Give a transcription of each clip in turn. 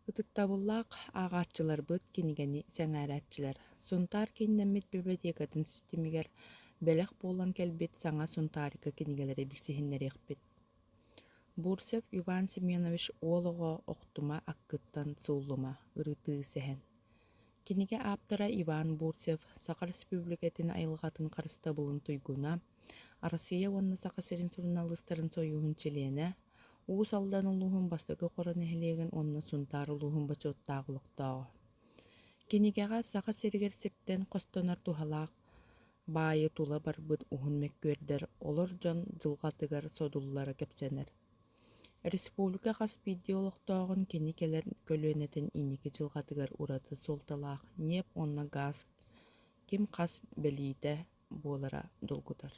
Ытыктабыллаах ааҕааччылар быт кинигени сэҥээрээтчилэр. Сунтаар киннэммит библиотекатын системигэр бэлэх буолан кэлбит саҥа сунтаарика кинигелери билсиһиннэриэхпит. Бурсев Иван Семенович уолоҕо охтума аккыттан сууллума ырытыы сэһэн. Киниге ааптара Иван Бурсев Саха Республикатын айылҕатын харыстабылын туйгуна, Россия уонна саха сирин журналыстарын союһун челиэнэ, уус алдан улуһун бастыгы хорон эхилиэгин онна сунтаар улуһун бачуоттааҕылыктаҕа. Кинигеға саха сиригер сиртен хостонор тухалаах баайы тула барбыт уһун мэккүөрдэр олор дьон дьылҕатыгар содуллара кэпсэнэр. Республика хас видеологтоогун кини келер көлүөнэтин инники дьылҕатыгар ураты суолталаах неп онна газ ким хас белиите буолара дулгутар.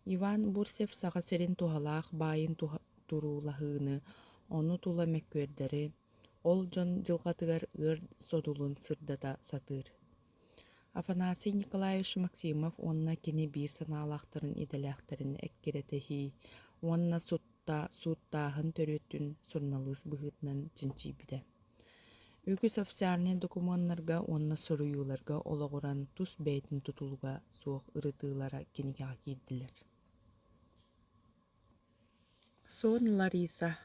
Иван Бурсев саха сирин тухалаах баайын туруулаһыыны ону тула мэккүөрдэри ол дьон дьылҕатыгар ыар содулун сырдата сатыыр. Афанасий Николаевич Максимов онна кини биир санаалаахтарын иделээхтерин эккиретэһии онна суттааһын төрүөттүн журналыст быһыытынан дьинчийбитэ. Үгүс официальный документтарга онна соруйууларга ологуран тус бэйтин тутулуга суох ырытыылара кинигеға киирдилэр. Сон Лариса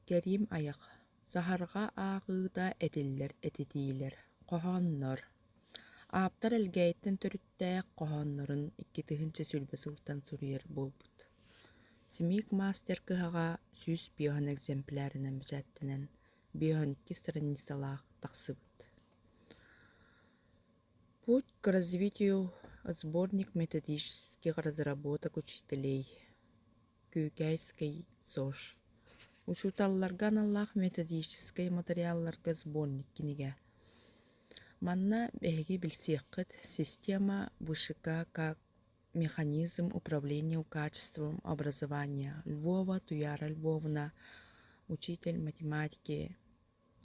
Керим аяк сахарга аагыыта этиллер этитиилер кохоннор. Ааптар элгэйттен төрүттээк кохоннорун 2-тыһынчы сүлбэ сылтан суруйар болбут. Семик мастер кыһаға сүс биохан экземплярынан бижаттынан биохан 2 страницалаах тахсыбыт. Путь к развитию сборник методических разработок учителей. Күйкайский СОЖ. Учуталларган Аллах методический материалларга сборник киниге. Манна бэһиги билсиэххыт система ВШК как механизм управления качеством образования. Львова Туяра Львовна, учитель математики,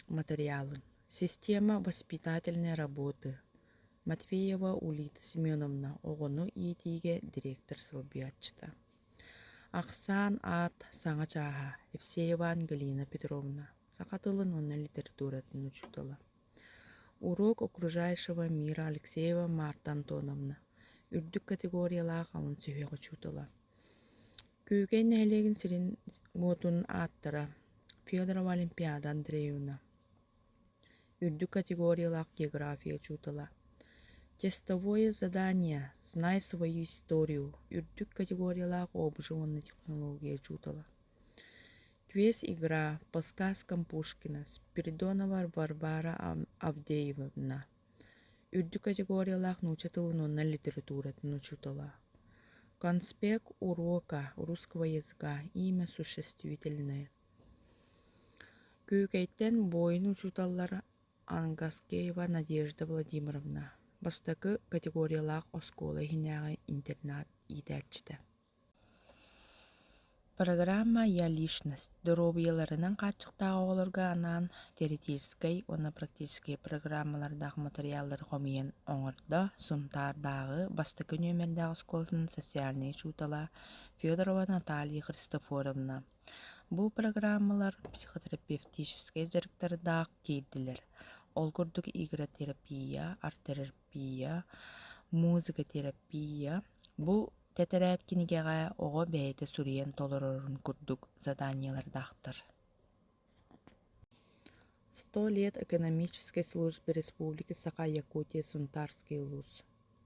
материалы. Система воспитательной работы. Матвеева Улита Семеновна, оғыну иетиге директор сылбиятчыта. Ахсан Ат Саңачаха, Евсеева Галина Петровна, сақатылын онна литературатын учутала. Урок окружающего мира Алексеева Марта Антоновна, үрдүк категориялаах алын сүһүөҕө чуутала. Күүгэй нэһилиэгин сирин муотун ааттара Федорова Олимпиада Андреевна, үрдүк категориялаах география чуутала. Тестовое задание «Знай свою историю», үрдүк категориялаах обживанная технология чуутала. Квест игра по сказкам Пушкина Спиридонова Варвара Авдеевна, үрдүк категориялаах научатылынонна литературатын учутала. Конспект урока русского языка, имя существительное. Күүкэйттен бойын учуталлар Ангаскеева Надежда Владимировна. Бастакы категориялаах оскола хиняга интернат идэтчите. Программа «Я личность». Дорообияларынан каччыктаага олорга анан теоретический, онна практический программалардагы материаллар хомиен оңордо сунтаардагы бастакы нөмердагы осколтун социальный чуутала Федорова Наталья Христофоровна. Бу программалар психотерапевтический жарыктардаак киирдилер. Ол курдук игротерапия, арт-терапия, музыкотерапия. Бу тетерэт кинигеға оҕо бэйэтэ суруйан толорорун курдук заданиялардахтар. 100 лет экономической службы Республики Саха-Якутия Сунтарский улус.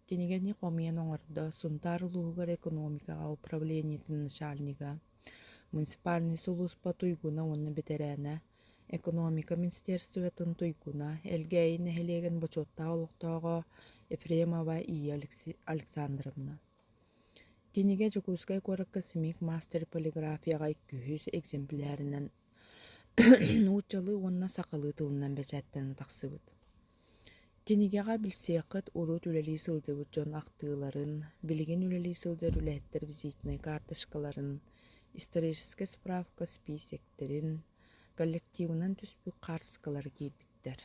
Кинигени хомиен оҥордо Сунтар улуугар экономикага управлениятын начальнига, муниципальный улуспа туйгуна онна бетерэне, экономика министерствуятын туйгуна, элгэйин эхилиэгин бочоттаа олуктоого Ефремова И. Александровна. Киниге Жукускай коракка Семик мастер полиграфияга 200 экземплярынан уучалы онна сакалы тылынан бечаттан таксыбыт. Кинигега билсиэккыт урут үлели сылдыбыт жон актыыларын, билигин үлели сылдыр үлэттер визитный карточкаларын, историческая справка списектерин, коллективынан түспүк карскалар киирбиттер.